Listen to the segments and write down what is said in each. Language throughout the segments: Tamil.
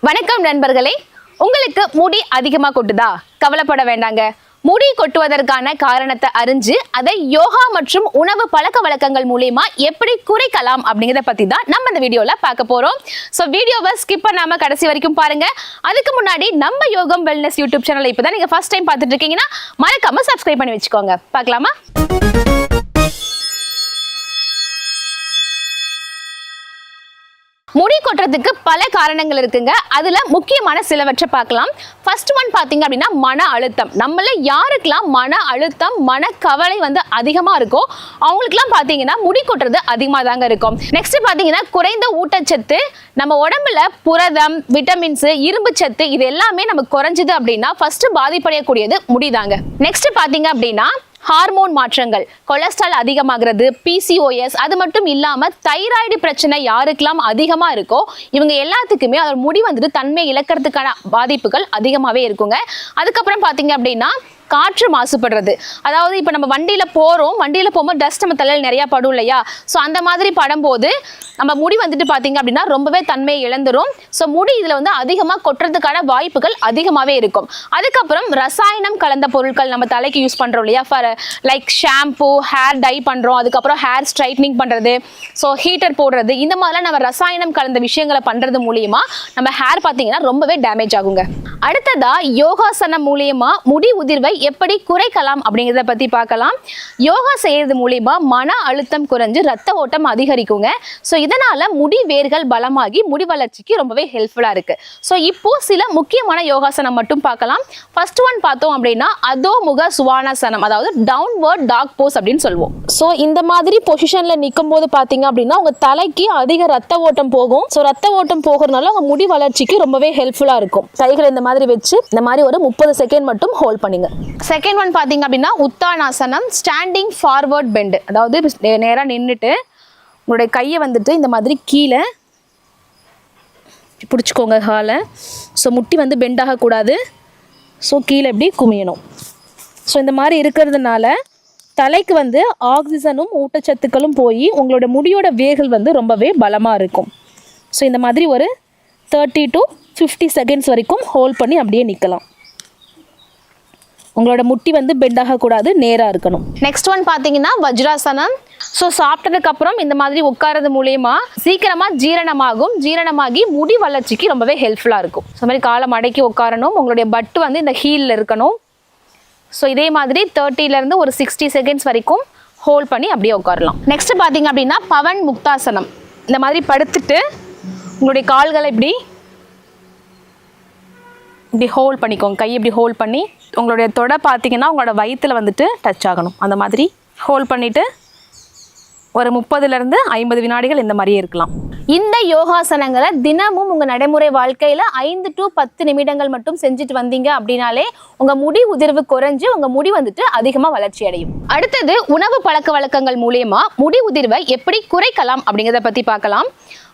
வணக்கம் நண்பர்களே, உங்களுக்கு முடி அதிகமா கொட்டுதா? கவலைப்பட வேண்டாங்க. முடி கொட்டுவதற்கான காரணத்தை அறிஞ்சு அதை யோகா மற்றும் உணவு பழக்க வழக்கங்கள் மூலமா எப்படி குறைக்கலாம் அப்படிங்கறத பத்தி தான் நம்ம இந்த வீடியோல பார்க்க போறோம். சோ வீடியோவை ஸ்கிப் பண்ணாம கடைசி வரைக்கும் பாருங்க. அதுக்கு முன்னாடி நம்ம யோகம் வெல்னஸ் யூடியூப் சேனலை இப்பதான் நீங்க ஃபர்ஸ்ட் டைம் பார்த்துட்டு இருக்கீங்கன்னா மறக்காம சப்ஸ்கிரைப் பண்ணி வச்சுக்கோங்க. பார்க்கலாமா? முடி கொட்டுறதுக்கு பல காரணங்கள் இருக்குங்க. அதுல முக்கியமான சிலவற்றை பார்க்கலாம். ஃபர்ஸ்ட் ஒன் பாத்தீங்க அப்படின்னா மன அழுத்தம். நம்மள யாருக்கெல்லாம் மன அழுத்தம், மன கவலை அதிகமா இருக்கோ அவங்களுக்குலாம் பாத்தீங்கன்னா முடி கொட்டுறது அதிகமா தாங்க இருக்கும். நெக்ஸ்ட் பாத்தீங்கன்னா குறைந்த ஊட்டச்சத்து, நம்ம உடம்புல புரதம், விட்டமின்ஸ், இரும்பு சத்து இது எல்லாமே நமக்கு குறைஞ்சது அப்படின்னா ஃபர்ஸ்ட் பாதிப்படையக்கூடியது முடிதாங்க. நெக்ஸ்ட் பாத்தீங்க அப்படின்னா ஹார்மோன் மாற்றங்கள், கொலஸ்ட்ரால் அதிகமாகிறது, PCOS, அது மட்டும் இல்லாம தைராய்டு பிரச்சனை யாருக்கெல்லாம் அதிகமா இருக்கோ இவங்க எல்லாத்துக்குமே அதோட முடி தன்மை இழக்கிறதுக்கான பாதிப்புகள் அதிகமாவே இருக்குங்க. அதுக்கப்புறம் பாத்தீங்க அப்படின்னா காற்று மாசுபடுறது. அதாவது இப்போ நம்ம வண்டியில போகும்போது டஸ்ட் நம்ம தலையில் நிறைய படும் இல்லையா? ஸோ அந்த மாதிரி படும்போது நம்ம முடி பாத்தீங்க அப்படின்னா ரொம்பவே தன்மையை இழந்துரும். ஸோ முடி இதுல அதிகமாக கொட்டுறதுக்கான வாய்ப்புகள் அதிகமாகவே இருக்கும். அதுக்கப்புறம் ரசாயனம் கலந்த பொருட்கள் நம்ம தலைக்கு யூஸ் பண்றோம் இல்லையா? For like shampoo, hair dye பண்றோம், அதுக்கப்புறம் ஹேர் ஸ்ட்ரைட்னிங் பண்றது, ஸோ ஹீட்டர் போடுறது, இந்த மாதிரிலாம் நம்ம ரசாயனம் கலந்த விஷயங்களை பண்றது மூலியமா நம்ம ஹேர் பார்த்தீங்கன்னா ரொம்பவே டேமேஜ் ஆகுங்க. அடுத்ததா யோகாசனம் மூலியமா முடி உதிர்வை எப்படி குறைக்கலாம் அப்படிங்கிறத பத்தி பார்க்கலாம். யோகா செய்யறது மூலியமா மன அழுத்தம் குறைஞ்சு ரத்த ஓட்டம் அதிகரிக்குங்க. ஸோ இதனால முடி வேர்கள் பலமாகி முடி வளர்ச்சிக்கு ரொம்பவே ஹெல்ப்ஃபுல்லா இருக்கு. ஸோ இப்போ சில முக்கியமான யோகாசனம் மட்டும் பார்க்கலாம். ஃபர்ஸ்ட் ஒன் பார்த்தோம் அப்படின்னா அதோமுக சுவானாசனம், அதாவது டவுன்வர்ட் டாக் போஸ் அப்படின்னு சொல்லுவோம். ஸோ இந்த மாதிரி பொசிஷன்ல நிற்கும் போது பாத்தீங்க அப்படின்னா உங்க தலைக்கு அதிக ரத்த ஓட்டம் போகும். ஸோ ரத்த ஓட்டம் போகிறதுனால உங்க முடி வளர்ச்சிக்கு ரொம்பவே ஹெல்ப்ஃபுல்லா இருக்கும். கைகளை இந்த மாதிரி வச்சு இந்த மாதிரி ஒரு 30 செகண்ட் மட்டும் ஹோல்ட் பண்ணுங்க. செகண்ட் ஒன் பாத்தீங்க அப்படின்னா உத்தானாசனம், ஸ்டாண்டிங் ஃபார்வர்ட் பெண்ட், அதாவது நேரா நின்றுட்டு உங்களுடைய கையை இந்த மாதிரி கீழே பிடிச்சிக்கோங்க ஹாலை. ஸோ முட்டி பெண்ட் ஆகக்கூடாது. ஸோ கீழே எப்படி குமியணும். ஸோ இந்த மாதிரி இருக்கிறதுனால தலைக்கு ஆக்சிஜனும் ஊட்டச்சத்துக்களும் போய் உங்களோட முடியோட வேர்கள் ரொம்பவே பலமாக இருக்கும். ஸோ இந்த மாதிரி ஒரு 30 to 50 செகண்ட்ஸ் வரைக்கும் ஹோல்ட் பண்ணி அப்படியே நிற்கலாம். உங்களோட முட்டி பெண்ட் ஆகக்கூடாது, நேராக இருக்கணும். நெக்ஸ்ட் ஒன் பார்த்தீங்கன்னா வஜ்ராசனம். ஸோ சாப்பிட்டதுக்கு அப்புறம் இந்த மாதிரி உட்காரது மூலயமா சீக்கிரமாக ஜீரணமாகி முடி வளர்ச்சிக்கு ரொம்பவே ஹெல்ப்ஃபுல்லாக இருக்கும். ஸோ மாதிரி காலை மடக்கி உட்காரணும். உங்களுடைய பட்டு இந்த ஹீலில் இருக்கணும். ஸோ இதே மாதிரி 30லேருந்து ஒரு 60 செகண்ட்ஸ் வரைக்கும் ஹோல்ட் பண்ணி அப்படியே உட்காரலாம். நெக்ஸ்ட் பார்த்தீங்க அப்படின்னா பவன் முக்தாசனம். இந்த மாதிரி படுத்துட்டு உங்களுடைய கால்களை இப்படி ஹோல்ட் பண்ணிக்கோங்க. கை இப்படி ஹோல்ட் பண்ணி உங்களுடைய தொடை பார்த்தீங்கன்னா உங்களோட வயிற்றுல டச் ஆகணும். அந்த மாதிரி ஹோல்ட் பண்ணிவிட்டு ஒரு 30லேருந்து 50 வினாடிகள் இந்த மாதிரியே இருக்கலாம். இந்த யோகாசனங்களை தினமும் உங்கள் நடைமுறை வாழ்க்கையில் 5 to 10 நிமிடங்கள் மட்டும் செஞ்சுட்டு வந்தீங்க அப்படின்னாலே உங்கள் முடி உதிர்வு குறைஞ்சு உங்கள் முடி அதிகமாக வளர்ச்சி அடையும். அடுத்தது உணவு பழக்க வழக்கங்கள் மூலயமா முடி உதிர்வை எப்படி குறைக்கலாம் அப்படிங்கிறத பற்றி பார்க்கலாம்.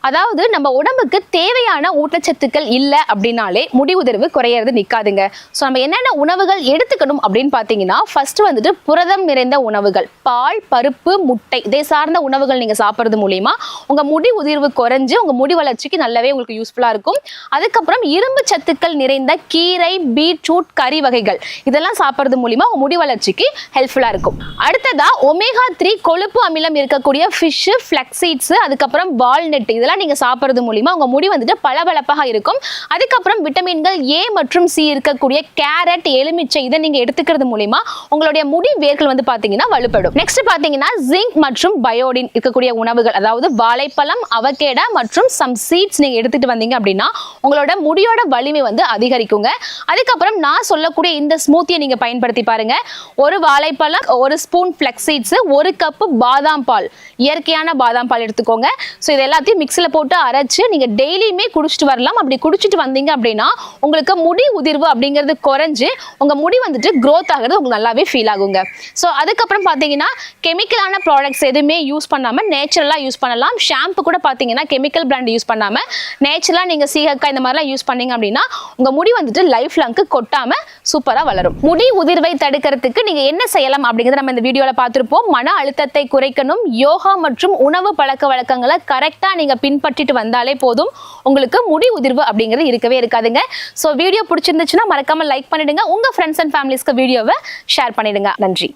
அதாவது நம்ம உடம்புக்கு தேவையான ஊட்டச்சத்துக்கள் இல்லை அப்படின்னாலே முடி உதிர்வு குறையிறது நிற்காதுங்க. ஸோ நம்ம என்னென்ன உணவுகள் எடுத்துக்கணும் அப்படின்னு பார்த்தீங்கன்னா ஃபர்ஸ்ட் புரதம் நிறைந்த உணவுகள், பால், பருப்பு, முட்டை, இதை சார்ந்த உணவுகள் நீங்கள் சாப்பிட்றது மூலியமா உங்கள் முடி உதிர்வு குறைஞ்சு உங்கள் முடி வளர்ச்சிக்கு நல்லாவே உங்களுக்கு யூஸ்ஃபுல்லாக இருக்கும். அதுக்கப்புறம் இரும்பு சத்துக்கள் நிறைந்த கீரை, பீட்ரூட், கறி வகைகள் இதெல்லாம் சாப்பிட்றது மூலியமா உங்கள் முடி வளர்ச்சிக்கு ஹெல்ப்ஃபுல்லாக இருக்கும். அடுத்ததா ஒமேகா 3 கொழுப்பு அமிலம் இருக்கக்கூடிய ஃபிஷ், ஃபிளக்ஸீட்ஸ், அதுக்கப்புறம் வால்நட் இதெல்லாம் நீங்க சாப்பிடுறது மூலமா உங்க முடி பளபளப்பாக இருக்கும். அதுக்கப்புறம் விட்டமின்கள் A மற்றும் C இருக்கக்கூடிய கேரட், எலுமிச்சை இதை நீங்க எடுத்துக்கிறது மூலமா உங்களுடைய முடி வேர்கள் பாத்தீங்கன்னா வலுப்படும். நெக்ஸ்ட் பாத்தீங்கன்னா ஜிங்க் மற்றும் பயோடின் இருக்கக்கூடிய உணவுகள், அதாவது வாழைப்பழம், அவகேடா மற்றும் சம் சீட்ஸ் நீங்க எடுத்துட்டு வந்தீங்க அப்படின்னா உங்களோட முடியோட வலிமை அதிகரிக்குங்க. அதுக்கப்புறம் நான் சொல்லக்கூடிய இந்த ஸ்மூத்தியை நீங்க பயன்படுத்தி பாருங்க. ஒரு வாழைப்பழம், ஒரு ஸ்பூன் ஃபிளக்ஸ் சீட்ஸ், 1 கப் பாதாம் பால், இயற்கையான பாதாம் பால் எடுத்துக்கோங்க. ஸோ இது எல்லாத்தையும் மிக்ஸில் போட்டு அரைச்சு நீங்க டெய்லியுமே குடிச்சிட்டு வரலாம். அப்படி குடிச்சிட்டு வந்தீங்க அப்படின்னா உங்களுக்கு முடி உதிர்வு அப்படிங்கிறது குறைஞ்சு உங்க முடி growth ஆகிறது உங்களுக்கு நல்லாவே ஃபீல் ஆகுங்க. ஸோ அதுக்கப்புறம் பார்த்தீங்கன்னா கெமிக்கலான ப்ராடக்ட்ஸ் எதுவுமே யூஸ் பண்ணாம நேச்சுரலா யூஸ் பண்ணலாம். ஷாம்பு கூட பார்த்தீங்கன்னா கெமிக்கல் பிராண்ட் யூஸ் பண்ணாம நேச்சுரலா நீங்க சீகக்காய் இந்த மாதிரிலாம் யூஸ் பண்ணீங்க அப்படின்னா உங்க முடி லைஃப் லாங்க்கு கொட்டாம சூப்பரா வளரும். முடி உதிர்வை தடுக்கிறதுக்கு நீங்க என்ன செய்யலாம் அப்படிங்கறத நம்ம இந்த வீடியோல பார்த்திருப்போம். மன அழுத்தத்தை குறைக்கணும், யோகா மற்றும் உணவு பழக்க வழக்கங்களை கரெக்டா நீங்க பின்பற்றிட்டு வந்தாலே போதும், உங்களுக்கு முடி உதிர்வு அப்படிங்கிறது இருக்கவே இருக்காதுங்க. ஸோ வீடியோ பிடிச்சிருந்துச்சுன்னா மறக்காம லைக் பண்ணிடுங்க. உங்க ஃப்ரெண்ட்ஸ் அண்ட் ஃபேமிலிஸ்க்கு வீடியோவை ஷேர் பண்ணிடுங்க. நன்றி.